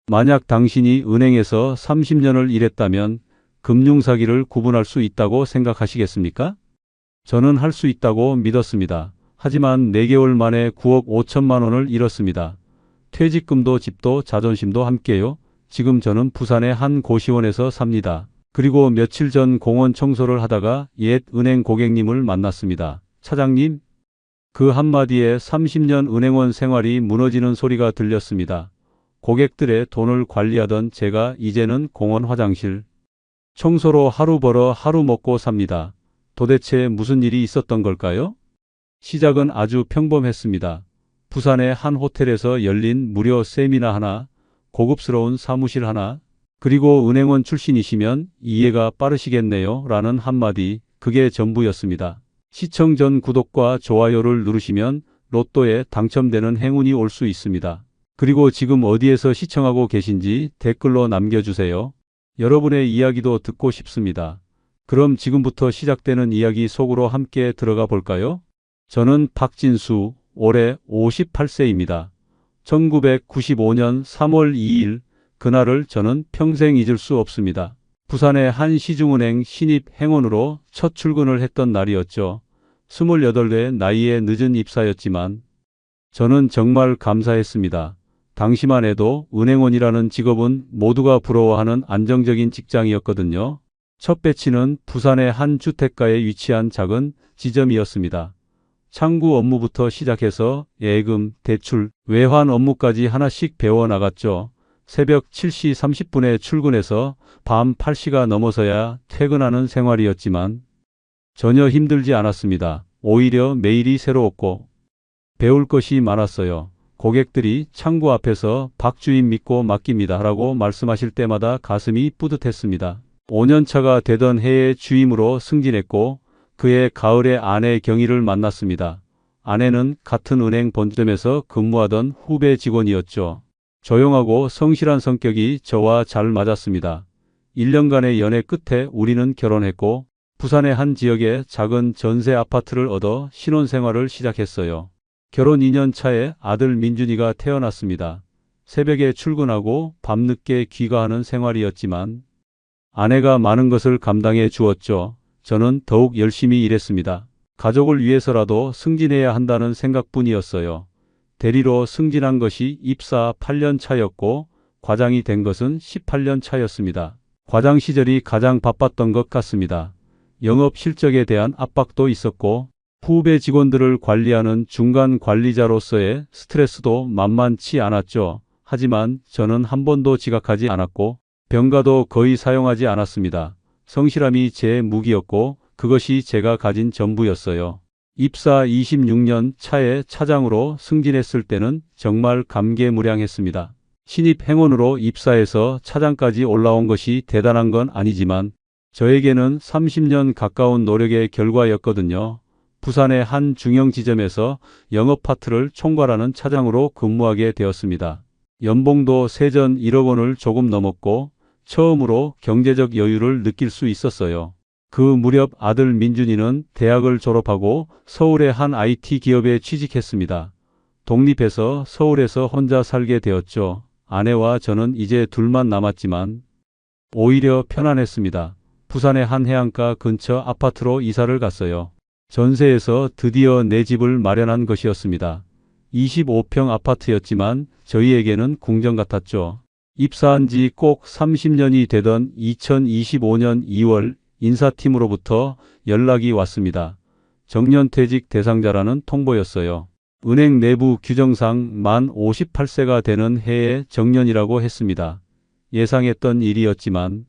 만약 당신이 은행에서 30년을 일했다면 금융사기를 구분할 수 있다고 생각하시겠습니까? 저는 할 수 있다고 믿었습니다. 하지만 4개월 만에 9억 5천만 원을 잃었습니다. 퇴직금도 집도 자존심도 함께요. 지금 저는 부산의 한 고시원에서 삽니다. 그리고 며칠 전 공원 청소를 하다가 옛 은행 고객님을 만났습니다. 차장님? 그 한마디에 30년 은행원 생활이 무너지는 소리가 들렸습니다. 고객들의 돈을 관리하던 제가 이제는 공원 화장실 청소로 하루 벌어 하루 먹고 삽니다. 도대체 무슨 일이 있었던 걸까요? 시작은 아주 평범했습니다. 부산의 한 호텔에서 열린 무료 세미나 하나, 고급스러운 사무실 하나, 그리고 은행원 출신이시면 이해가 빠르시겠네요 라는 한마디, 그게 전부였습니다. 시청 전 구독과 좋아요를 누르시면 로또에 당첨되는 행운이 올 수 있습니다. 그리고 지금 어디에서 시청하고 계신지 댓글로 남겨주세요. 여러분의 이야기도 듣고 싶습니다. 그럼 지금부터 시작되는 이야기 속으로 함께 들어가 볼까요? 저는 박진수, 올해 58세입니다. 1995년 3월 2일, 그날을 저는 평생 잊을 수 없습니다. 부산의 한 시중은행 신입 행원으로 첫 출근을 했던 날이었죠. 28의 나이에 늦은 입사였지만 저는 정말 감사했습니다. 당시만 해도 은행원이라는 직업은 모두가 부러워하는 안정적인 직장이었거든요. 첫 배치는 부산의 한 주택가에 위치한 작은 지점이었습니다. 창구 업무부터 시작해서 예금, 대출, 외환 업무까지 하나씩 배워나갔죠. 새벽 7시 30분에 출근해서 밤 8시가 넘어서야 퇴근하는 생활이었지만 전혀 힘들지 않았습니다. 오히려 매일이 새로웠고 배울 것이 많았어요. 고객들이 창구 앞에서 박 주임 믿고 맡깁니다 라고 말씀하실 때마다 가슴이 뿌듯했습니다. 5년차가 되던 해에 주임으로 승진했고 그해 가을에 아내 경희를 만났습니다. 아내는 같은 은행 본점에서 근무하던 후배 직원이었죠. 조용하고 성실한 성격이 저와 잘 맞았습니다. 1년간의 연애 끝에 우리는 결혼했고 부산의 한 지역에 작은 전세 아파트를 얻어 신혼생활을 시작했어요. 결혼 2년 차에 아들 민준이가 태어났습니다. 새벽에 출근하고 밤늦게 귀가하는 생활이었지만 아내가 많은 것을 감당해 주었죠. 저는 더욱 열심히 일했습니다. 가족을 위해서라도 승진해야 한다는 생각뿐이었어요. 대리로 승진한 것이 입사 8년 차였고 과장이 된 것은 18년 차였습니다. 과장 시절이 가장 바빴던 것 같습니다. 영업 실적에 대한 압박도 있었고 후배 직원들을 관리하는 중간 관리자로서의 스트레스도 만만치 않았죠. 하지만 저는 한 번도 지각하지 않았고 병가도 거의 사용하지 않았습니다. 성실함이 제 무기였고 그것이 제가 가진 전부였어요. 입사 26년 차에 차장으로 승진했을 때는 정말 감개무량했습니다. 신입 행원으로 입사해서 차장까지 올라온 것이 대단한 건 아니지만 저에게는 30년 가까운 노력의 결과였거든요. 부산의 한 중형 지점에서 영업 파트를 총괄하는 차장으로 근무하게 되었습니다. 연봉도 세전 1억 원을 조금 넘었고 처음으로 경제적 여유를 느낄 수 있었어요. 그 무렵 아들 민준이는 대학을 졸업하고 서울의 한 IT 기업에 취직했습니다. 독립해서 서울에서 혼자 살게 되었죠. 아내와 저는 이제 둘만 남았지만 오히려 편안했습니다. 부산의 한 해안가 근처 아파트로 이사를 갔어요. 전세에서 드디어 내 집을 마련한 것이었습니다. 25평 아파트였지만 저희에게는 궁전 같았죠. 입사한 지 꼭 30년이 되던 2025년 2월 인사팀으로부터 연락이 왔습니다. 정년퇴직 대상자라는 통보였어요. 은행 내부 규정상 만 58세가 되는 해에 정년이라고 했습니다. 예상했던 일이었지만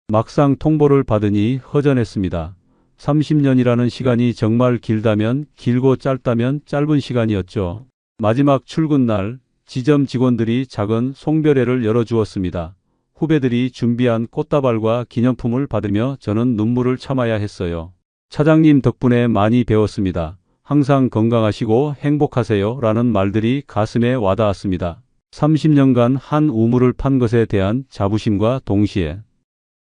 막상 통보를 받으니 허전했습니다. 30년이라는 시간이 정말 길다면 길고 짧다면 짧은 시간이었죠. 마지막 출근 날 지점 직원들이 작은 송별회를 열어주었습니다. 후배들이 준비한 꽃다발과 기념품을 받으며 저는 눈물을 참아야 했어요. 차장님 덕분에 많이 배웠습니다. 항상 건강하시고 행복하세요 라는 말들이 가슴에 와닿았습니다. 30년간 한 우물을 판 것에 대한 자부심과 동시에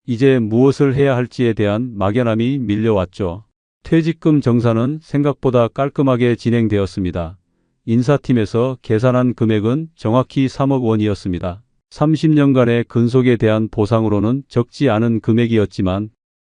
이제 무엇을 해야 할지에 대한 막연함이 밀려왔죠. 퇴직금 정산은 생각보다 깔끔하게 진행되었습니다. 인사팀에서 계산한 금액은 정확히 3억 원이었습니다. 30년간의 근속에 대한 보상으로는 적지 않은 금액이었지만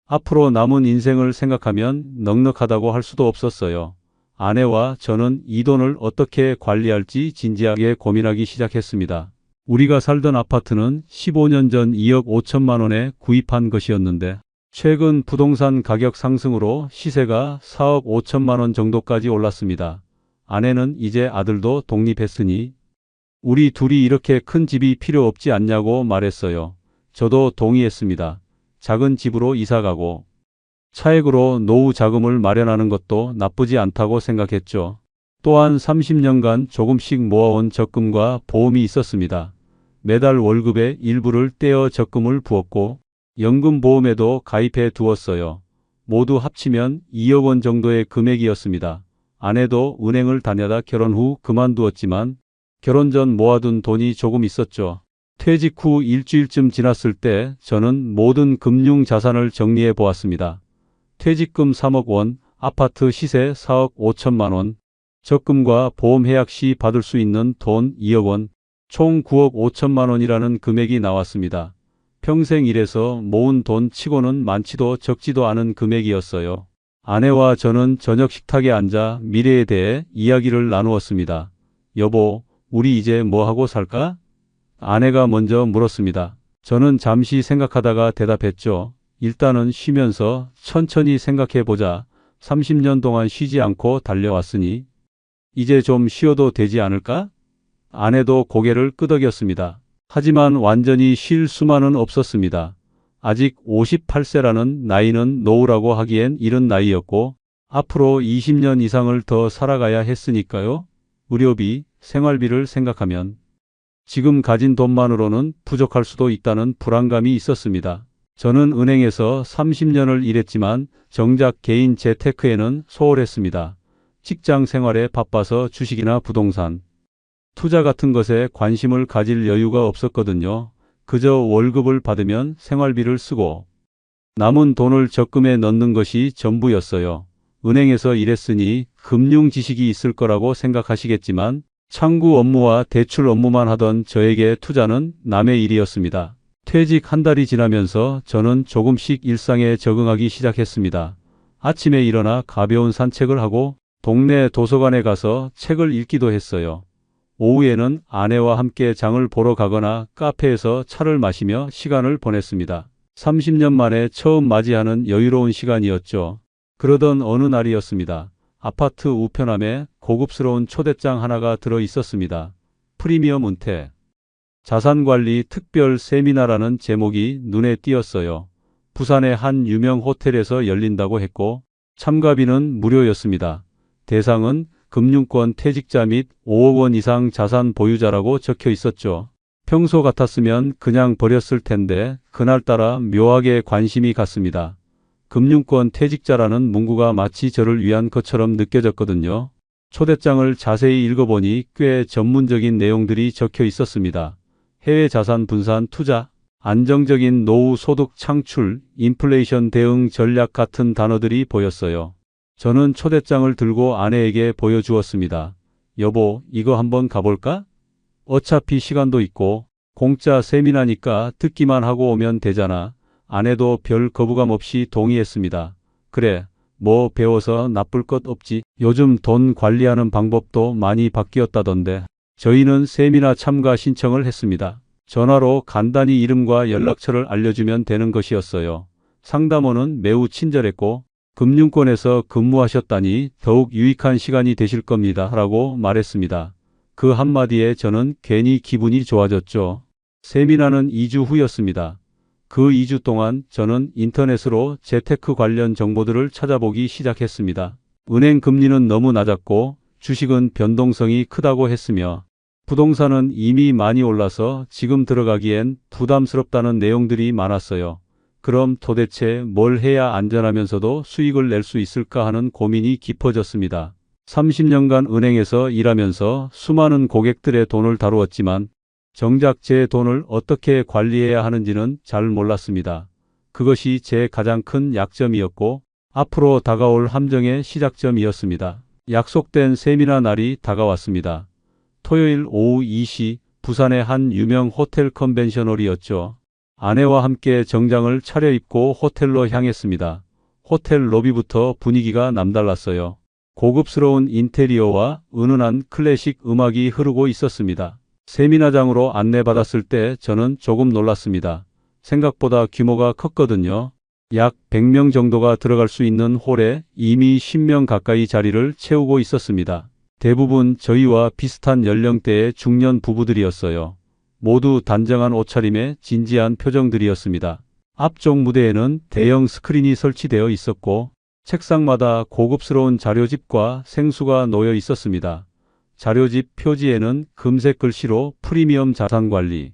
앞으로 남은 인생을 생각하면 넉넉하다고 할 수도 없었어요. 아내와 저는 이 돈을 어떻게 관리할지 진지하게 고민하기 시작했습니다. 우리가 살던 아파트는 15년 전 2억 5천만 원에 구입한 것이었는데 최근 부동산 가격 상승으로 시세가 4억 5천만 원 정도까지 올랐습니다. 아내는 이제 아들도 독립했으니 우리 둘이 이렇게 큰 집이 필요 없지 않냐고 말했어요. 저도 동의했습니다. 작은 집으로 이사가고 차액으로 노후 자금을 마련하는 것도 나쁘지 않다고 생각했죠. 또한 30년간 조금씩 모아온 적금과 보험이 있었습니다. 매달 월급의 일부를 떼어 적금을 부었고 연금보험에도 가입해 두었어요. 모두 합치면 2억 원 정도의 금액이었습니다. 아내도 은행을 다녀다 결혼 후 그만두었지만 결혼 전 모아둔 돈이 조금 있었죠. 퇴직 후 일주일쯤 지났을 때 저는 모든 금융 자산을 정리해 보았습니다. 퇴직금 3억 원, 아파트 시세 4억 5천만 원, 적금과 보험 해약 시 받을 수 있는 돈 2억 원, 총 9억 5천만 원이라는 금액이 나왔습니다. 평생 일해서 모은 돈 치고는 많지도 적지도 않은 금액이었어요. 아내와 저는 저녁 식탁에 앉아 미래에 대해 이야기를 나누었습니다. 여보, 우리 이제 뭐 하고 살까? 아내가 먼저 물었습니다. 저는 잠시 생각하다가 대답했죠. 일단은 쉬면서 천천히 생각해보자. 30년 동안 쉬지 않고 달려왔으니 이제 좀 쉬어도 되지 않을까? 아내도 고개를 끄덕였습니다. 하지만 완전히 쉴 수만은 없었습니다. 아직 58세라는 나이는 노후라고 하기엔 이른 나이였고 앞으로 20년 이상을 더 살아가야 했으니까요. 의료비, 생활비를 생각하면 지금 가진 돈만으로는 부족할 수도 있다는 불안감이 있었습니다. 저는 은행에서 30년을 일했지만 정작 개인 재테크에는 소홀했습니다. 직장 생활에 바빠서 주식이나 부동산, 투자 같은 것에 관심을 가질 여유가 없었거든요. 그저 월급을 받으면 생활비를 쓰고 남은 돈을 적금에 넣는 것이 전부였어요. 은행에서 일했으니 금융 지식이 있을 거라고 생각하시겠지만 창구 업무와 대출 업무만 하던 저에게 투자는 남의 일이었습니다. 퇴직 한 달이 지나면서 저는 조금씩 일상에 적응하기 시작했습니다. 아침에 일어나 가벼운 산책을 하고 동네 도서관에 가서 책을 읽기도 했어요. 오후에는 아내와 함께 장을 보러 가거나 카페에서 차를 마시며 시간을 보냈습니다. 30년 만에 처음 맞이하는 여유로운 시간이었죠. 그러던 어느 날이었습니다. 아파트 우편함에 고급스러운 초대장 하나가 들어 있었습니다. 프리미엄 은퇴 자산관리 특별 세미나라는 제목이 눈에 띄었어요. 부산의 한 유명 호텔에서 열린다고 했고 참가비는 무료였습니다. 대상은 금융권 퇴직자 및 5억 원 이상 자산 보유자라고 적혀 있었죠. 평소 같았으면 그냥 버렸을 텐데 그날따라 묘하게 관심이 갔습니다. 금융권 퇴직자라는 문구가 마치 저를 위한 것처럼 느껴졌거든요. 초대장을 자세히 읽어보니 꽤 전문적인 내용들이 적혀 있었습니다. 해외 자산 분산 투자, 안정적인 노후 소득 창출, 인플레이션 대응 전략 같은 단어들이 보였어요. 저는 초대장을 들고 아내에게 보여주었습니다. 여보, 이거 한번 가볼까? 어차피 시간도 있고 공짜 세미나니까 듣기만 하고 오면 되잖아. 아내도 별 거부감 없이 동의했습니다. 그래, 뭐 배워서 나쁠 것 없지. 요즘 돈 관리하는 방법도 많이 바뀌었다던데. 저희는 세미나 참가 신청을 했습니다. 전화로 간단히 이름과 연락처를 알려주면 되는 것이었어요. 상담원은 매우 친절했고 금융권에서 근무하셨다니 더욱 유익한 시간이 되실 겁니다. 라고 말했습니다. 그 한마디에 저는 괜히 기분이 좋아졌죠. 세미나는 2주 후였습니다. 그 2주 동안 저는 인터넷으로 재테크 관련 정보들을 찾아보기 시작했습니다. 은행 금리는 너무 낮았고 주식은 변동성이 크다고 했으며 부동산은 이미 많이 올라서 지금 들어가기엔 부담스럽다는 내용들이 많았어요. 그럼 도대체 뭘 해야 안전하면서도 수익을 낼 수 있을까 하는 고민이 깊어졌습니다. 30년간 은행에서 일하면서 수많은 고객들의 돈을 다루었지만 정작 제 돈을 어떻게 관리해야 하는지는 잘 몰랐습니다. 그것이 제 가장 큰 약점이었고 앞으로 다가올 함정의 시작점이었습니다. 약속된 세미나 날이 다가왔습니다. 토요일 오후 2시 부산의 한 유명 호텔 컨벤션홀이었죠. 아내와 함께 정장을 차려입고 호텔로 향했습니다. 호텔 로비부터 분위기가 남달랐어요. 고급스러운 인테리어와 은은한 클래식 음악이 흐르고 있었습니다. 세미나장으로 안내받았을 때 저는 조금 놀랐습니다. 생각보다 규모가 컸거든요. 약 100명 정도가 들어갈 수 있는 홀에 이미 10명 가까이 자리를 채우고 있었습니다. 대부분 저희와 비슷한 연령대의 중년 부부들이었어요. 모두 단정한 옷차림에 진지한 표정들이었습니다. 앞쪽 무대에는 대형 스크린이 설치되어 있었고 책상마다 고급스러운 자료집과 생수가 놓여 있었습니다. 자료집 표지에는 금색 글씨로 프리미엄 자산관리,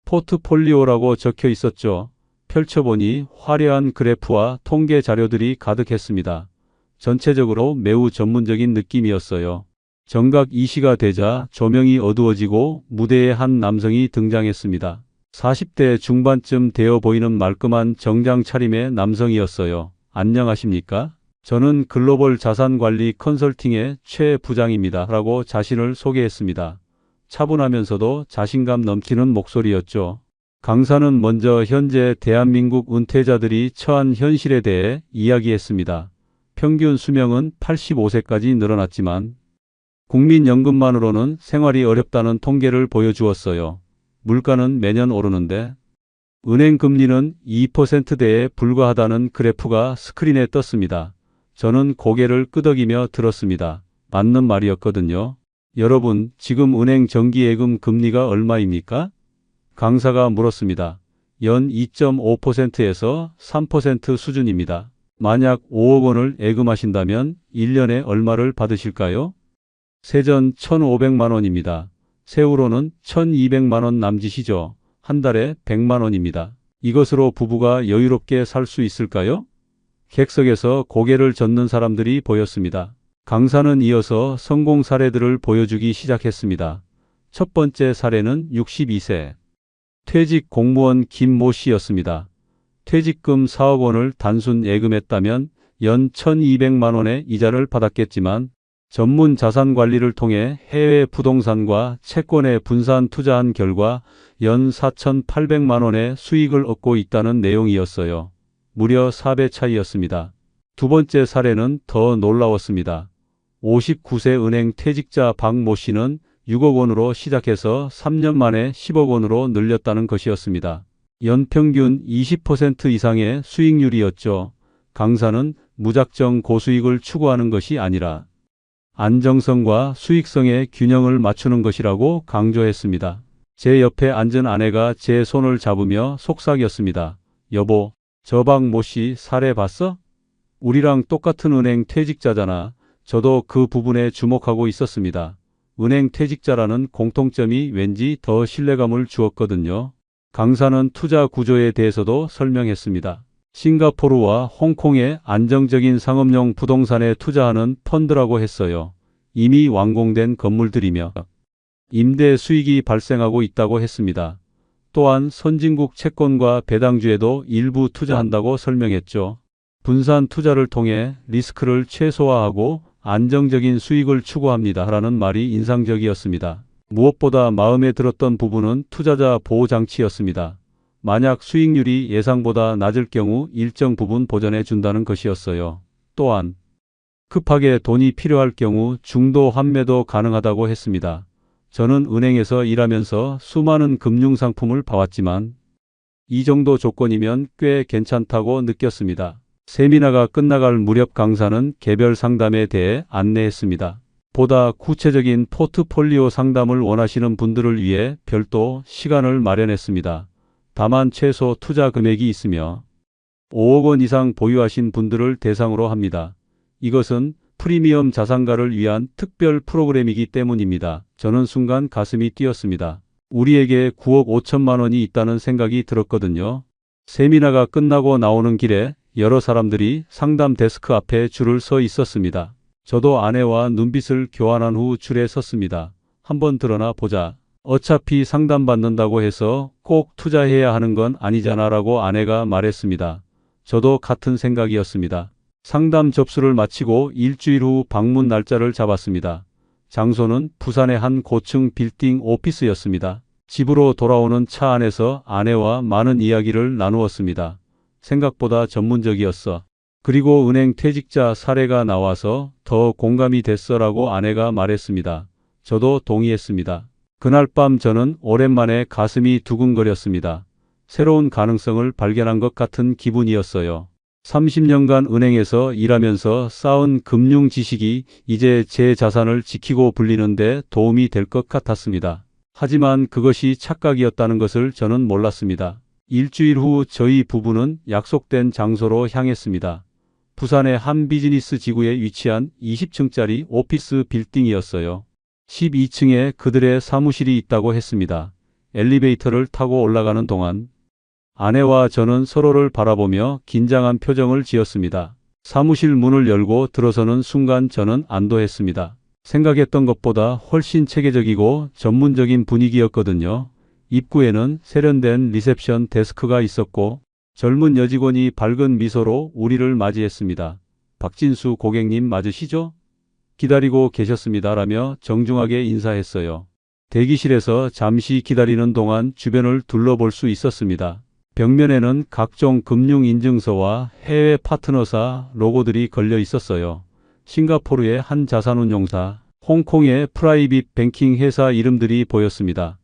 포트폴리오라고 적혀 있었죠. 펼쳐보니 화려한 그래프와 통계 자료들이 가득했습니다. 전체적으로 매우 전문적인 느낌이었어요. 정각 2시가 되자 조명이 어두워지고 무대에 한 남성이 등장했습니다. 40대 중반쯤 되어 보이는 말끔한 정장 차림의 남성이었어요. 안녕하십니까? 저는 글로벌 자산관리 컨설팅의 최 부장입니다. 라고 자신을 소개했습니다. 차분하면서도 자신감 넘치는 목소리였죠. 강사는 먼저 현재 대한민국 은퇴자들이 처한 현실에 대해 이야기했습니다. 평균 수명은 85세까지 늘어났지만 국민연금만으로는 생활이 어렵다는 통계를 보여주었어요. 물가는 매년 오르는데 은행 금리는 2%대에 불과하다는 그래프가 스크린에 떴습니다. 저는 고개를 끄덕이며 들었습니다. 맞는 말이었거든요. 여러분, 지금 은행 정기예금 금리가 얼마입니까? 강사가 물었습니다. 연 2.5%에서 3% 수준입니다. 만약 5억 원을 예금하신다면 1년에 얼마를 받으실까요? 세전 1,500만 원입니다. 세후로는 1,200만 원 남짓이죠. 한 달에 100만 원입니다. 이것으로 부부가 여유롭게 살 수 있을까요? 객석에서 고개를 젓는 사람들이 보였습니다. 강사는 이어서 성공 사례들을 보여주기 시작했습니다. 첫 번째 사례는 62세 퇴직 공무원 김모 씨였습니다. 퇴직금 4억 원을 단순 예금했다면 연 1,200만 원의 이자를 받았겠지만 전문 자산 관리를 통해 해외 부동산과 채권에 분산 투자한 결과 연 4,800만 원의 수익을 얻고 있다는 내용이었어요. 무려 4배 차이였습니다. 두 번째 사례는 더 놀라웠습니다. 59세 은행 퇴직자 박모 씨는 6억 원으로 시작해서 3년 만에 10억 원으로 늘렸다는 것이었습니다. 연평균 20% 이상의 수익률이었죠. 강사는 무작정 고수익을 추구하는 것이 아니라 안정성과 수익성의 균형을 맞추는 것이라고 강조했습니다. 제 옆에 앉은 아내가 제 손을 잡으며 속삭였습니다. 여보, 저 박모 씨 사례 봤어? 우리랑 똑같은 은행 퇴직자잖아. 저도 그 부분에 주목하고 있었습니다. 은행 퇴직자라는 공통점이 왠지 더 신뢰감을 주었거든요. 강사는 투자 구조에 대해서도 설명했습니다. 싱가포르와 홍콩의 안정적인 상업용 부동산에 투자하는 펀드라고 했어요. 이미 완공된 건물들이며 임대 수익이 발생하고 있다고 했습니다. 또한 선진국 채권과 배당주에도 일부 투자한다고 설명했죠. 분산 투자를 통해 리스크를 최소화하고 안정적인 수익을 추구합니다. 라는 말이 인상적이었습니다. 무엇보다 마음에 들었던 부분은 투자자 보호장치였습니다. 만약 수익률이 예상보다 낮을 경우 일정 부분 보전해 준다는 것이었어요. 또한 급하게 돈이 필요할 경우 중도 환매도 가능하다고 했습니다. 저는 은행에서 일하면서 수많은 금융상품을 봐왔지만 이 정도 조건이면 꽤 괜찮다고 느꼈습니다. 세미나가 끝나갈 무렵 강사는 개별 상담에 대해 안내했습니다. 보다 구체적인 포트폴리오 상담을 원하시는 분들을 위해 별도 시간을 마련했습니다. 다만 최소 투자 금액이 있으며 5억 원 이상 보유하신 분들을 대상으로 합니다. 이것은 프리미엄 자산가를 위한 특별 프로그램이기 때문입니다. 저는 순간 가슴이 뛰었습니다. 우리에게 9억 5천만 원이 있다는 생각이 들었거든요. 세미나가 끝나고 나오는 길에 여러 사람들이 상담 데스크 앞에 줄을 서 있었습니다. 저도 아내와 눈빛을 교환한 후 줄에 섰습니다. 한번 드러나 보자. 어차피 상담받는다고 해서 꼭 투자해야 하는 건 아니잖아 라고 아내가 말했습니다. 저도 같은 생각이었습니다. 상담 접수를 마치고 일주일 후 방문 날짜를 잡았습니다. 장소는 부산의 한 고층 빌딩 오피스였습니다. 집으로 돌아오는 차 안에서 아내와 많은 이야기를 나누었습니다. 생각보다 전문적이었어. 그리고 은행 퇴직자 사례가 나와서 더 공감이 됐어라고 아내가 말했습니다. 저도 동의했습니다. 그날 밤 저는 오랜만에 가슴이 두근거렸습니다. 새로운 가능성을 발견한 것 같은 기분이었어요. 30년간 은행에서 일하면서 쌓은 금융 지식이 이제 제 자산을 지키고 불리는데 도움이 될 것 같았습니다. 하지만 그것이 착각이었다는 것을 저는 몰랐습니다. 일주일 후 저희 부부는 약속된 장소로 향했습니다. 부산의 한 비즈니스 지구에 위치한 20층짜리 오피스 빌딩이었어요. 12층에 그들의 사무실이 있다고 했습니다. 엘리베이터를 타고 올라가는 동안 아내와 저는 서로를 바라보며 긴장한 표정을 지었습니다. 사무실 문을 열고 들어서는 순간 저는 안도했습니다. 생각했던 것보다 훨씬 체계적이고 전문적인 분위기였거든요. 입구에는 세련된 리셉션 데스크가 있었고 젊은 여직원이 밝은 미소로 우리를 맞이했습니다. 박진수 고객님 맞으시죠? 기다리고 계셨습니다라며 정중하게 인사했어요. 대기실에서 잠시 기다리는 동안 주변을 둘러볼 수 있었습니다. 벽면에는 각종 금융인증서와 해외 파트너사 로고들이 걸려 있었어요. 싱가포르의 한 자산운용사, 홍콩의 프라이빗 뱅킹 회사 이름들이 보였습니다.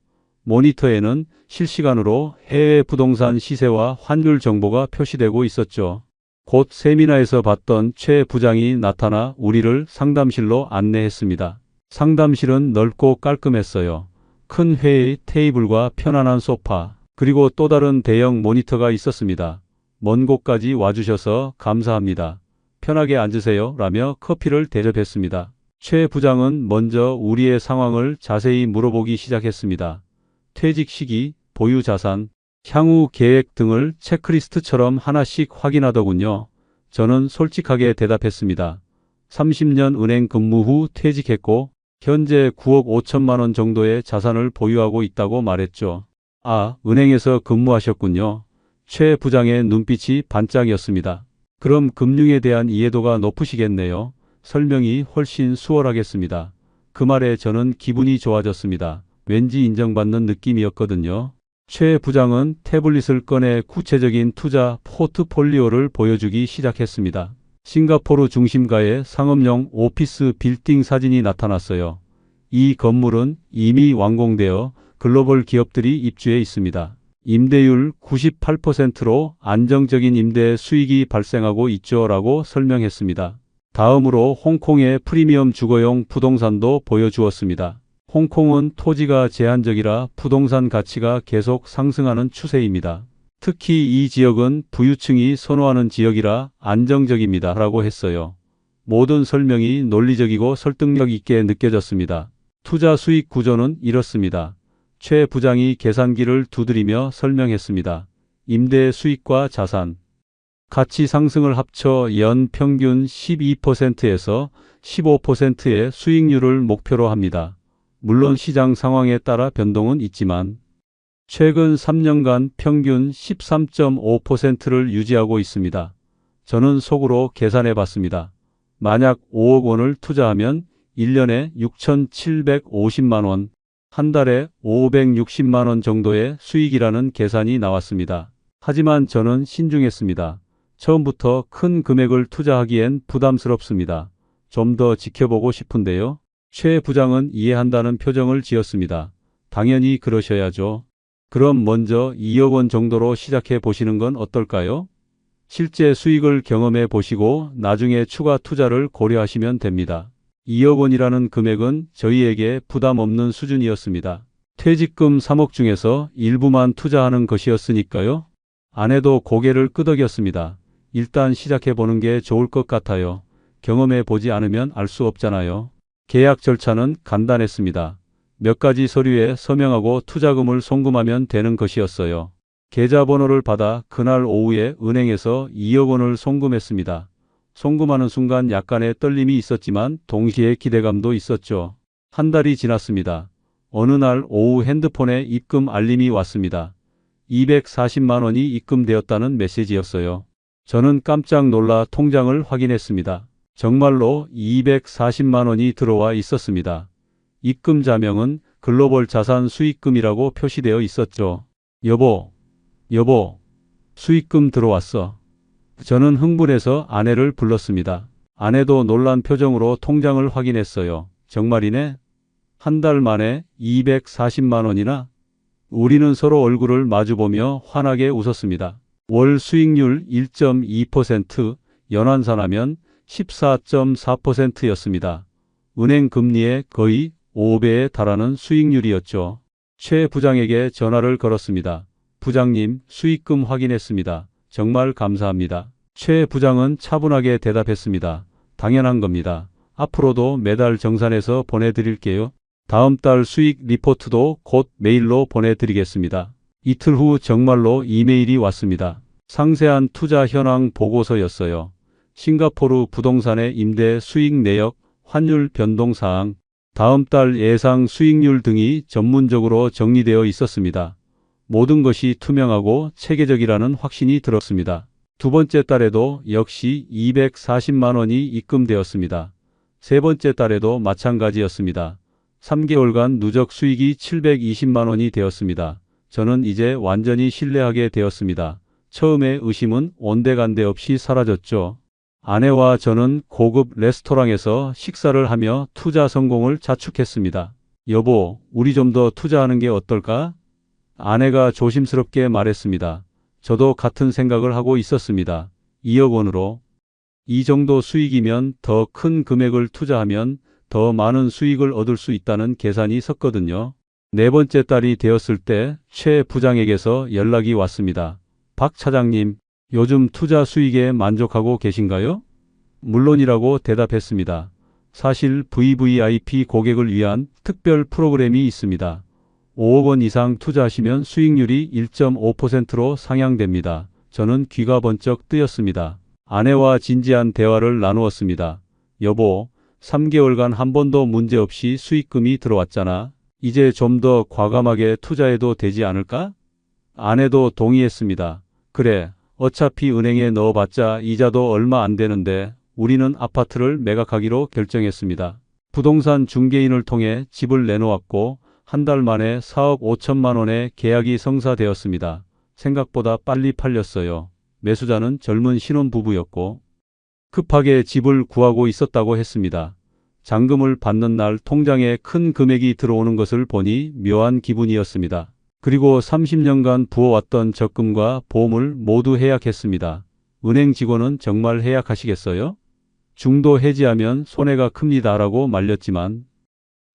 모니터에는 실시간으로 해외 부동산 시세와 환율 정보가 표시되고 있었죠. 곧 세미나에서 봤던 최 부장이 나타나 우리를 상담실로 안내했습니다. 상담실은 넓고 깔끔했어요. 큰 회의 테이블과 편안한 소파, 그리고 또 다른 대형 모니터가 있었습니다. 먼 곳까지 와주셔서 감사합니다. 편하게 앉으세요 라며 커피를 대접했습니다. 최 부장은 먼저 우리의 상황을 자세히 물어보기 시작했습니다. 퇴직 시기, 보유 자산, 향후 계획 등을 체크리스트처럼 하나씩 확인하더군요. 저는 솔직하게 대답했습니다. 30년 은행 근무 후 퇴직했고 현재 9억 5천만 원 정도의 자산을 보유하고 있다고 말했죠. 아, 은행에서 근무하셨군요. 최 부장의 눈빛이 반짝이었습니다. 그럼 금융에 대한 이해도가 높으시겠네요. 설명이 훨씬 수월하겠습니다. 그 말에 저는 기분이 좋아졌습니다. 왠지 인정받는 느낌이었거든요. 최 부장은 태블릿을 꺼내 구체적인 투자 포트폴리오를 보여주기 시작했습니다. 싱가포르 중심가의 상업용 오피스 빌딩 사진이 나타났어요. 이 건물은 이미 완공되어 글로벌 기업들이 입주해 있습니다. 임대율 98%로 안정적인 임대 수익이 발생하고 있죠 라고 설명했습니다. 다음으로 홍콩의 프리미엄 주거용 부동산도 보여주었습니다. 홍콩은 토지가 제한적이라 부동산 가치가 계속 상승하는 추세입니다. 특히 이 지역은 부유층이 선호하는 지역이라 안정적입니다 라고 했어요. 모든 설명이 논리적이고 설득력 있게 느껴졌습니다. 투자 수익 구조는 이렇습니다. 최 부장이 계산기를 두드리며 설명했습니다. 임대 수익과 자산, 가치 상승을 합쳐 연 평균 12%에서 15%의 수익률을 목표로 합니다. 물론 시장 상황에 따라 변동은 있지만 최근 3년간 평균 13.5%를 유지하고 있습니다. 저는 속으로 계산해 봤습니다. 만약 5억 원을 투자하면 1년에 6,750만 원, 한 달에 560만 원 정도의 수익이라는 계산이 나왔습니다. 하지만 저는 신중했습니다. 처음부터 큰 금액을 투자하기엔 부담스럽습니다. 좀 더 지켜보고 싶은데요. 최 부장은 이해한다는 표정을 지었습니다. 당연히 그러셔야죠. 그럼 먼저 2억 원 정도로 시작해 보시는 건 어떨까요? 실제 수익을 경험해 보시고 나중에 추가 투자를 고려하시면 됩니다. 2억 원이라는 금액은 저희에게 부담 없는 수준이었습니다. 퇴직금 3억 중에서 일부만 투자하는 것이었으니까요. 아내도 고개를 끄덕였습니다. 일단 시작해 보는 게 좋을 것 같아요. 경험해 보지 않으면 알 수 없잖아요. 계약 절차는 간단했습니다. 몇 가지 서류에 서명하고 투자금을 송금하면 되는 것이었어요. 계좌번호를 받아 그날 오후에 은행에서 2억 원을 송금했습니다. 송금하는 순간 약간의 떨림이 있었지만 동시에 기대감도 있었죠. 한 달이 지났습니다. 어느 날 오후 핸드폰에 입금 알림이 왔습니다. 240만 원이 입금되었다는 메시지였어요. 저는 깜짝 놀라 통장을 확인했습니다. 정말로 240만 원이 들어와 있었습니다. 입금 자명은 글로벌 자산 수익금이라고 표시되어 있었죠. 여보, 수익금 들어왔어. 저는 흥분해서 아내를 불렀습니다. 아내도 놀란 표정으로 통장을 확인했어요. 정말이네? 한 달 만에 240만 원이나? 우리는 서로 얼굴을 마주보며 환하게 웃었습니다. 월 수익률 1.2%, 연환산하면 14.4%였습니다. 은행 금리의 거의 5배에 달하는 수익률이었죠. 최 부장에게 전화를 걸었습니다. 부장님, 수익금 확인했습니다. 정말 감사합니다. 최 부장은 차분하게 대답했습니다. 당연한 겁니다. 앞으로도 매달 정산해서 보내드릴게요. 다음 달 수익 리포트도 곧 메일로 보내드리겠습니다. 이틀 후 정말로 이메일이 왔습니다. 상세한 투자 현황 보고서였어요. 싱가포르 부동산의 임대 수익 내역, 환율 변동 사항, 다음 달 예상 수익률 등이 전문적으로 정리되어 있었습니다. 모든 것이 투명하고 체계적이라는 확신이 들었습니다. 두 번째 달에도 역시 240만 원이 입금되었습니다. 세 번째 달에도 마찬가지였습니다. 3개월간 누적 수익이 720만 원이 되었습니다. 저는 이제 완전히 신뢰하게 되었습니다. 처음에 의심은 온데간데 없이 사라졌죠. 아내와 저는 고급 레스토랑에서 식사를 하며 투자 성공을 자축했습니다. 여보, 우리 좀 더 투자하는 게 어떨까? 아내가 조심스럽게 말했습니다. 저도 같은 생각을 하고 있었습니다. 2억 원으로. 이 정도 수익이면 더 큰 금액을 투자하면 더 많은 수익을 얻을 수 있다는 계산이 섰거든요. 네 번째 달이 되었을 때 최 부장에게서 연락이 왔습니다. 박 차장님, 요즘 투자 수익에 만족하고 계신가요? 물론이라고 대답했습니다. 사실 VVIP 고객을 위한 특별 프로그램이 있습니다. 5억 원 이상 투자하시면 수익률이 1.5%로 상향됩니다. 저는 귀가 번쩍 뜨였습니다. 아내와 진지한 대화를 나누었습니다. 여보, 3개월간 한 번도 문제없이 수익금이 들어왔잖아. 이제 좀 더 과감하게 투자해도 되지 않을까? 아내도 동의했습니다. 그래, 어차피 은행에 넣어봤자 이자도 얼마 안 되는데 우리는 아파트를 매각하기로 결정했습니다. 부동산 중개인을 통해 집을 내놓았고 한 달 만에 4억 5천만 원의 계약이 성사되었습니다. 생각보다 빨리 팔렸어요. 매수자는 젊은 신혼부부였고 급하게 집을 구하고 있었다고 했습니다. 잔금을 받는 날 통장에 큰 금액이 들어오는 것을 보니 묘한 기분이었습니다. 그리고 30년간 부어왔던 적금과 보험을 모두 해약했습니다. 은행 직원은 정말 해약하시겠어요? 중도 해지하면 손해가 큽니다라고 말렸지만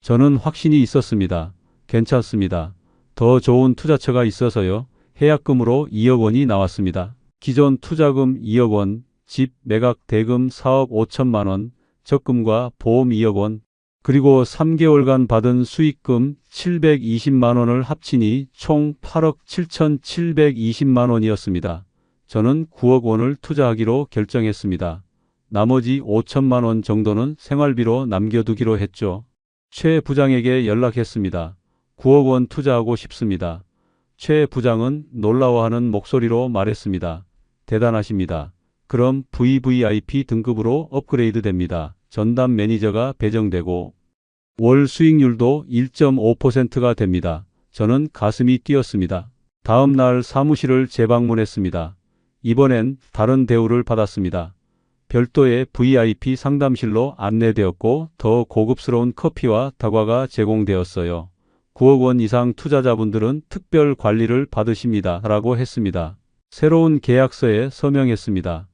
저는 확신이 있었습니다. 괜찮습니다. 더 좋은 투자처가 있어서요. 해약금으로 2억 원이 나왔습니다. 기존 투자금 2억 원, 집 매각 대금 4억 5천만 원, 적금과 보험 2억 원, 그리고 3개월간 받은 수익금 720만 원을 합치니 총 8억 7,720만 원이었습니다. 저는 9억 원을 투자하기로 결정했습니다. 나머지 5천만 원 정도는 생활비로 남겨두기로 했죠. 최 부장에게 연락했습니다. 9억 원 투자하고 싶습니다. 최 부장은 놀라워하는 목소리로 말했습니다. 대단하십니다. 그럼 VVIP 등급으로 업그레이드 됩니다. 전담 매니저가 배정되고 월 수익률도 1.5%가 됩니다. 저는 가슴이 뛰었습니다. 다음 날 사무실을 재방문했습니다. 이번엔 다른 대우를 받았습니다. 별도의 VIP 상담실로 안내되었고 더 고급스러운 커피와 다과가 제공되었어요. 9억 원 이상 투자자분들은 특별 관리를 받으십니다. 라고 했습니다. 새로운 계약서에 서명했습니다.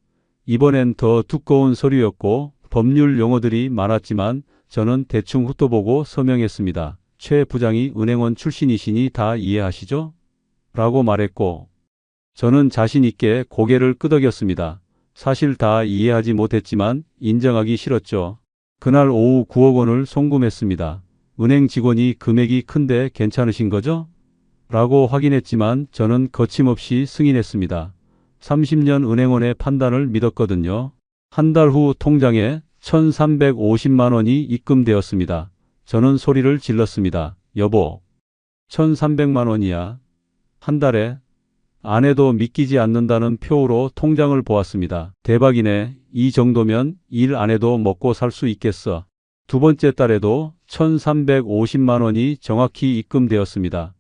이번엔 더 두꺼운 서류였고 법률 용어들이 많았지만 저는 대충 훑어보고 서명했습니다. 최 부장이 은행원 출신이시니 다 이해하시죠? 라고 말했고 저는 자신 있게 고개를 끄덕였습니다. 사실 다 이해하지 못했지만 인정하기 싫었죠. 그날 오후 9억 원을 송금했습니다. 은행 직원이 금액이 큰데 괜찮으신 거죠? 라고 확인했지만 저는 거침없이 승인했습니다. 30년 은행원의 판단을 믿었거든요. 한 달 후 통장에 1,350만 원이 입금되었습니다. 저는 소리를 질렀습니다. 여보, 1,300만 원이야. 한 달에? 아내도 믿기지 않는다는 표로 통장을 보았습니다. 대박이네. 이 정도면 일 안 해도 먹고 살 수 있겠어. 두 번째 달에도 1,350만 원이 정확히 입금되었습니다.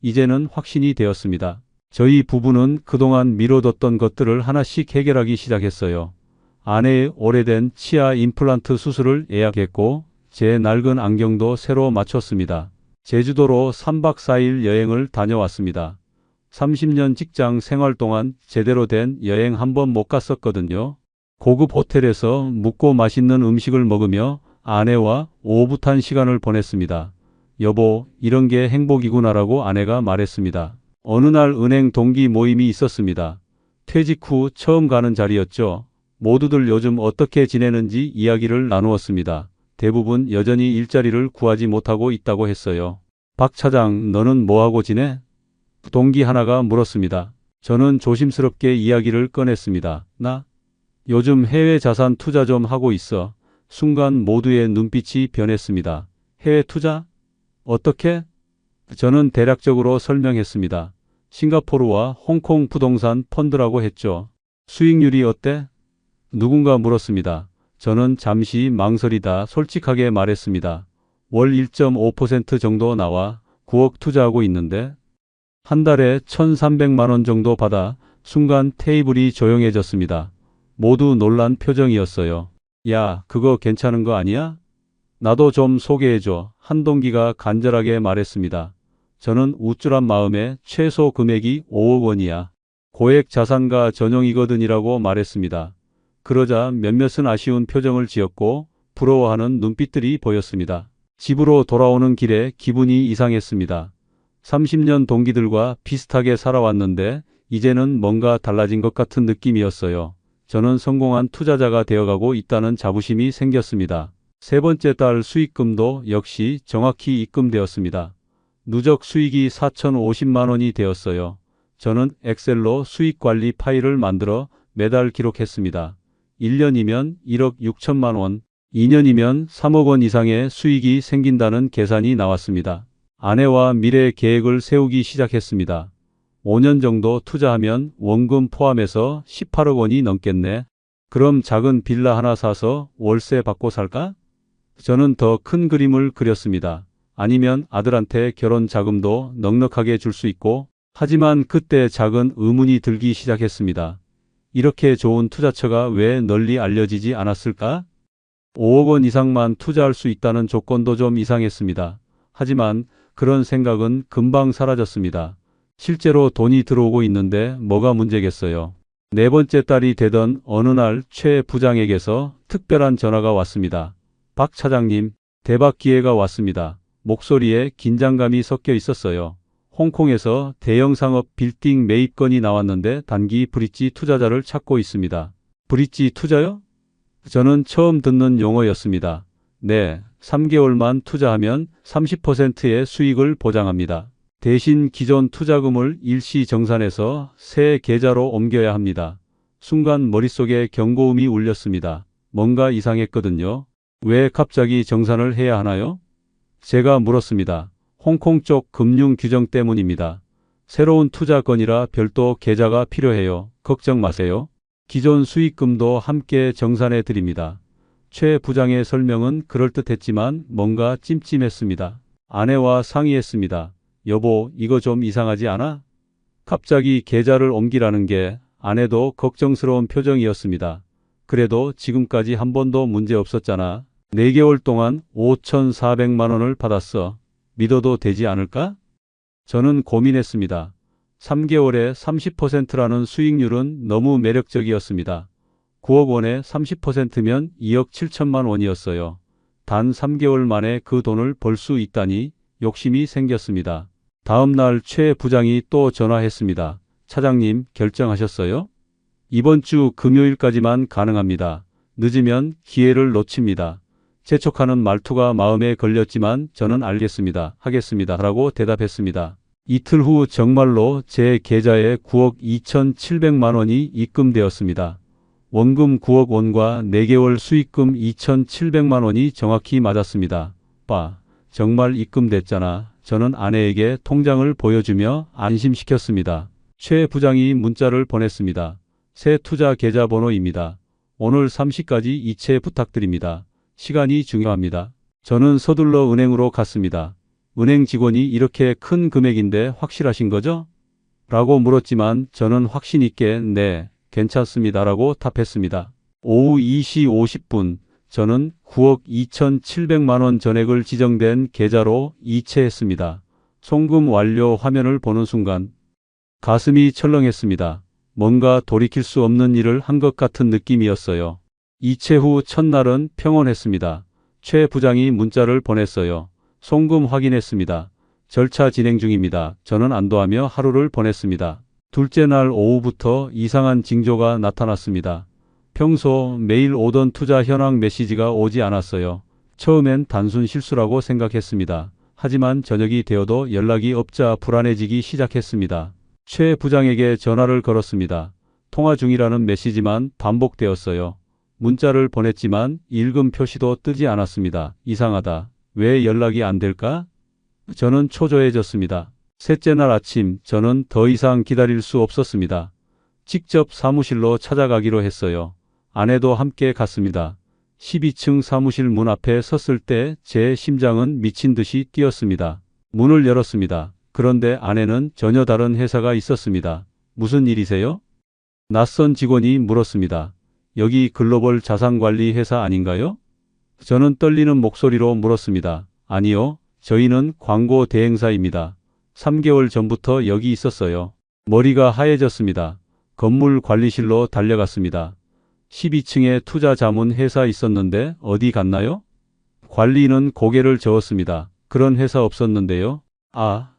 이제는 확신이 되었습니다. 저희 부부는 그동안 미뤄뒀던 것들을 하나씩 해결하기 시작했어요. 아내의 오래된 치아 임플란트 수술을 예약했고 제 낡은 안경도 새로 맞췄습니다. 제주도로 3박 4일 여행을 다녀왔습니다. 30년 직장 생활 동안 제대로 된 여행 한 번 못 갔었거든요. 고급 호텔에서 묵고 맛있는 음식을 먹으며 아내와 오붓한 시간을 보냈습니다. 여보, 이런 게 행복이구나라고 아내가 말했습니다. 어느 날 은행 동기 모임이 있었습니다. 퇴직 후 처음 가는 자리였죠. 모두들 요즘 어떻게 지내는지 이야기를 나누었습니다. 대부분 여전히 일자리를 구하지 못하고 있다고 했어요. 박 차장, 너는 뭐하고 지내? 동기 하나가 물었습니다. 저는 조심스럽게 이야기를 꺼냈습니다. 나? 요즘 해외 자산 투자 좀 하고 있어. 순간 모두의 눈빛이 변했습니다. 해외 투자? 어떻게? 저는 대략적으로 설명했습니다. 싱가포르와 홍콩 부동산 펀드라고 했죠. 수익률이 어때? 누군가 물었습니다. 저는 잠시 망설이다 솔직하게 말했습니다. 월 1.5% 정도 나와 9억 투자하고 있는데 한 달에 1,300만 원 정도 받아 순간 테이블이 조용해졌습니다. 모두 놀란 표정이었어요. 야, 그거 괜찮은 거 아니야? 나도 좀 소개해줘. 한 동기가 간절하게 말했습니다. 저는 우쭐한 마음에 최소 금액이 5억 원이야. 고액 자산가 전용이거든이라고 말했습니다. 그러자 몇몇은 아쉬운 표정을 지었고 부러워하는 눈빛들이 보였습니다. 집으로 돌아오는 길에 기분이 이상했습니다. 30년 동기들과 비슷하게 살아왔는데 이제는 뭔가 달라진 것 같은 느낌이었어요. 저는 성공한 투자자가 되어가고 있다는 자부심이 생겼습니다. 세 번째 달 수익금도 역시 정확히 입금되었습니다. 누적 수익이 4,050만 원이 되었어요. 저는 엑셀로 수익 관리 파일을 만들어 매달 기록했습니다. 1년이면 1억 6천만 원, 2년이면 3억 원 이상의 수익이 생긴다는 계산이 나왔습니다. 아내와 미래 계획을 세우기 시작했습니다. 5년 정도 투자하면 원금 포함해서 18억 원이 넘겠네. 그럼 작은 빌라 하나 사서 월세 받고 살까? 저는 더 큰 그림을 그렸습니다. 아니면 아들한테 결혼 자금도 넉넉하게 줄 수 있고, 하지만 그때 작은 의문이 들기 시작했습니다. 이렇게 좋은 투자처가 왜 널리 알려지지 않았을까? 5억 원 이상만 투자할 수 있다는 조건도 좀 이상했습니다. 하지만 그런 생각은 금방 사라졌습니다. 실제로 돈이 들어오고 있는데 뭐가 문제겠어요. 네 번째 달이 되던 어느 날 최 부장에게서 특별한 전화가 왔습니다. 박 차장님, 대박 기회가 왔습니다. 목소리에 긴장감이 섞여 있었어요. 홍콩에서 대형 상업 빌딩 매입건이 나왔는데 단기 브릿지 투자자를 찾고 있습니다. 브릿지 투자요? 저는 처음 듣는 용어였습니다. 네, 3개월만 투자하면 30%의 수익을 보장합니다. 대신 기존 투자금을 일시 정산해서 새 계좌로 옮겨야 합니다. 순간 머릿속에 경고음이 울렸습니다. 뭔가 이상했거든요. 왜 갑자기 정산을 해야 하나요? 제가 물었습니다. 홍콩 쪽 금융 규정 때문입니다. 새로운 투자건이라 별도 계좌가 필요해요. 걱정 마세요. 기존 수익금도 함께 정산해 드립니다. 최 부장의 설명은 그럴듯했지만 뭔가 찜찜했습니다. 아내와 상의했습니다. 여보, 이거 좀 이상하지 않아? 갑자기 계좌를 옮기라는 게 아내도 걱정스러운 표정이었습니다. 그래도 지금까지 한 번도 문제 없었잖아. 4개월 동안 5,400만 원을 받았어. 믿어도 되지 않을까? 저는 고민했습니다. 3개월에 30%라는 수익률은 너무 매력적이었습니다. 9억 원에 30%면 2억 7천만 원이었어요. 단 3개월 만에 그 돈을 벌 수 있다니 욕심이 생겼습니다. 다음 날 최 부장이 또 전화했습니다. 차장님, 결정하셨어요? 이번 주 금요일까지만 가능합니다. 늦으면 기회를 놓칩니다. 재촉하는 말투가 마음에 걸렸지만 저는 알겠습니다. 하겠습니다. 라고 대답했습니다. 이틀 후 정말로 제 계좌에 9억 2,700만 원이 입금되었습니다. 원금 9억 원과 4개월 수익금 2,700만 원이 정확히 맞았습니다. 정말 입금됐잖아. 저는 아내에게 통장을 보여주며 안심시켰습니다. 최 부장이 문자를 보냈습니다. 새 투자 계좌 번호입니다. 오늘 3시까지 이체 부탁드립니다. 시간이 중요합니다. 저는 서둘러 은행으로 갔습니다. 은행 직원이 이렇게 큰 금액인데 확실하신 거죠? 라고 물었지만 저는 확신 있게 네, 괜찮습니다. 라고 답했습니다. 오후 2시 50분 저는 9억 2,700만 원 전액을 지정된 계좌로 이체했습니다. 송금 완료 화면을 보는 순간 가슴이 철렁했습니다. 뭔가 돌이킬 수 없는 일을 한 것 같은 느낌이었어요. 이체 후 첫날은 평온했습니다. 최 부장이 문자를 보냈어요. 송금 확인했습니다. 절차 진행 중입니다. 저는 안도하며 하루를 보냈습니다. 둘째 날 오후부터 이상한 징조가 나타났습니다. 평소 매일 오던 투자 현황 메시지가 오지 않았어요. 처음엔 단순 실수라고 생각했습니다. 하지만 저녁이 되어도 연락이 없자 불안해지기 시작했습니다. 최 부장에게 전화를 걸었습니다. 통화 중이라는 메시지만 반복되었어요. 문자를 보냈지만 읽음 표시도 뜨지 않았습니다. 이상하다. 왜 연락이 안 될까? 저는 초조해졌습니다. 셋째 날 아침 저는 더 이상 기다릴 수 없었습니다. 직접 사무실로 찾아가기로 했어요. 아내도 함께 갔습니다. 12층 사무실 문 앞에 섰을 때 제 심장은 미친 듯이 뛰었습니다. 문을 열었습니다. 그런데 안에는 전혀 다른 회사가 있었습니다. 무슨 일이세요? 낯선 직원이 물었습니다. 여기 글로벌 자산관리 회사 아닌가요? 저는 떨리는 목소리로 물었습니다. 아니요, 저희는 광고 대행사입니다. 3개월 전부터 여기 있었어요. 머리가 하얘졌습니다. 건물 관리실로 달려갔습니다. 12층에 투자 자문 회사 있었는데 어디 갔나요? 관리인은 고개를 저었습니다. 그런 회사 없었는데요.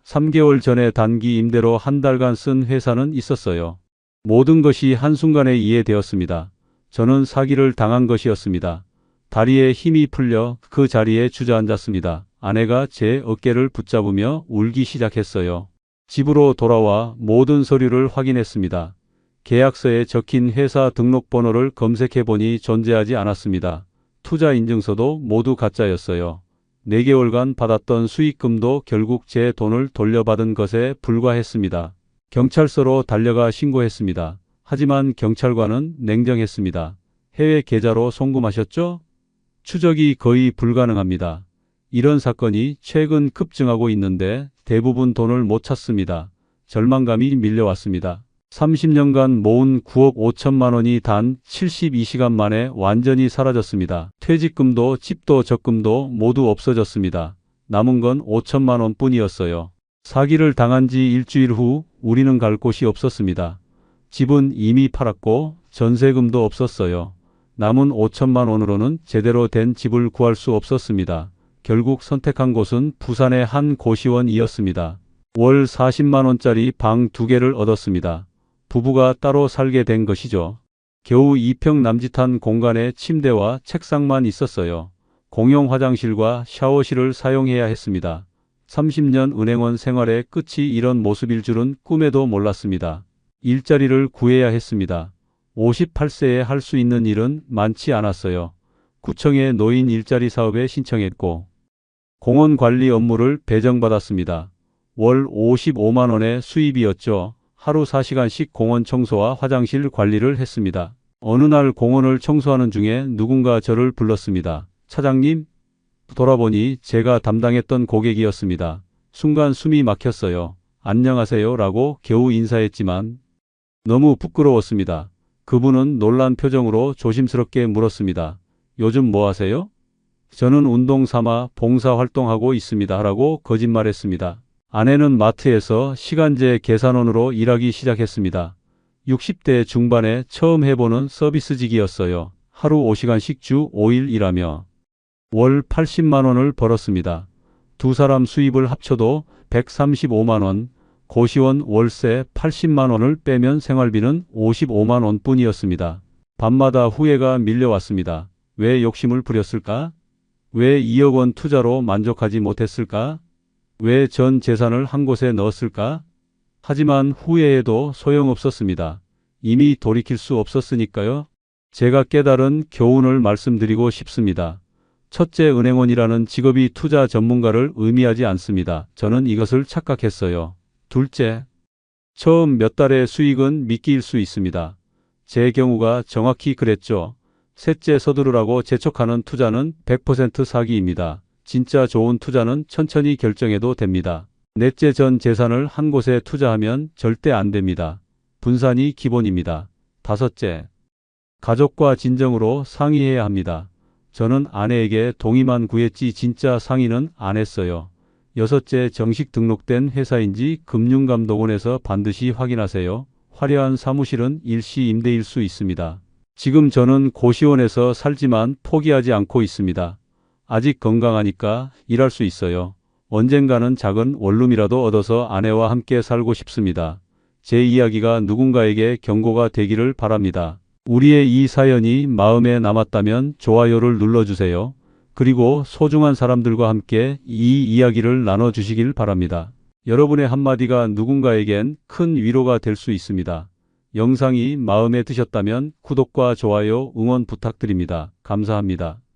3개월 전에 단기 임대로 한 달간 쓴 회사는 있었어요. 모든 것이 한순간에 이해되었습니다. 저는 사기를 당한 것이었습니다. 다리에 힘이 풀려 그 자리에 주저앉았습니다. 아내가 제 어깨를 붙잡으며 울기 시작했어요. 집으로 돌아와 모든 서류를 확인했습니다. 계약서에 적힌 회사 등록번호를 검색해보니 존재하지 않았습니다. 투자 인증서도 모두 가짜였어요. 4개월간 받았던 수익금도 결국 제 돈을 돌려받은 것에 불과했습니다. 경찰서로 달려가 신고했습니다. 하지만 경찰관은 냉정했습니다. 해외 계좌로 송금하셨죠? 추적이 거의 불가능합니다. 이런 사건이 최근 급증하고 있는데 대부분 돈을 못 찾습니다. 절망감이 밀려왔습니다. 30년간 모은 9억 5천만 원이 단 72시간 만에 완전히 사라졌습니다. 퇴직금도 집도 적금도 모두 없어졌습니다. 남은 건 5천만 원 뿐이었어요. 사기를 당한 지 일주일 후 우리는 갈 곳이 없었습니다. 집은 이미 팔았고 전세금도 없었어요. 남은 5천만 원으로는 제대로 된 집을 구할 수 없었습니다. 결국 선택한 곳은 부산의 한 고시원이었습니다. 월 40만 원짜리 방 2개를 얻었습니다. 부부가 따로 살게 된 것이죠. 겨우 2평 남짓한 공간에 침대와 책상만 있었어요. 공용 화장실과 샤워실을 사용해야 했습니다. 30년 은행원 생활의 끝이 이런 모습일 줄은 꿈에도 몰랐습니다. 일자리를 구해야 했습니다. 58세에 할 수 있는 일은 많지 않았어요. 구청의 노인 일자리 사업에 신청했고 공원 관리 업무를 배정받았습니다. 월 55만 원의 수입이었죠. 하루 4시간씩 공원 청소와 화장실 관리를 했습니다. 어느 날 공원을 청소하는 중에 누군가 저를 불렀습니다. 차장님? 돌아보니 제가 담당했던 고객이었습니다. 순간 숨이 막혔어요. 안녕하세요 라고 겨우 인사했지만 너무 부끄러웠습니다. 그분은 놀란 표정으로 조심스럽게 물었습니다. 요즘 뭐 하세요? 저는 운동 삼아 봉사활동하고 있습니다 라고 거짓말했습니다. 아내는 마트에서 시간제 계산원으로 일하기 시작했습니다. 60대 중반에 처음 해보는 서비스직이었어요. 하루 5시간씩 주 5일 일하며 월 80만 원을 벌었습니다. 두 사람 수입을 합쳐도 135만 원, 고시원 월세 80만 원을 빼면 생활비는 55만 원 뿐이었습니다. 밤마다 후회가 밀려왔습니다. 왜 욕심을 부렸을까? 왜 2억 원 투자로 만족하지 못했을까? 왜 전 재산을 한 곳에 넣었을까? 하지만 후회해도 소용없었습니다. 이미 돌이킬 수 없었으니까요. 제가 깨달은 교훈을 말씀드리고 싶습니다. 첫째, 은행원이라는 직업이 투자 전문가를 의미하지 않습니다. 저는 이것을 착각했어요. 둘째, 처음 몇 달의 수익은 미끼일 수 있습니다. 제 경우가 정확히 그랬죠. 셋째, 서두르라고 재촉하는 투자는 100% 사기입니다. 진짜 좋은 투자는 천천히 결정해도 됩니다. 넷째, 전 재산을 한 곳에 투자하면 절대 안 됩니다. 분산이 기본입니다. 다섯째, 가족과 진정으로 상의해야 합니다. 저는 아내에게 동의만 구했지 진짜 상의는 안 했어요. 여섯째, 정식 등록된 회사인지 금융감독원에서 반드시 확인하세요. 화려한 사무실은 일시 임대일 수 있습니다. 지금 저는 고시원에서 살지만 포기하지 않고 있습니다. 아직 건강하니까 일할 수 있어요. 언젠가는 작은 원룸이라도 얻어서 아내와 함께 살고 싶습니다. 제 이야기가 누군가에게 경고가 되기를 바랍니다. 우리의 이 사연이 마음에 남았다면 좋아요를 눌러주세요. 그리고 소중한 사람들과 함께 이 이야기를 나눠주시길 바랍니다. 여러분의 한마디가 누군가에겐 큰 위로가 될 수 있습니다. 영상이 마음에 드셨다면 구독과 좋아요, 응원 부탁드립니다. 감사합니다.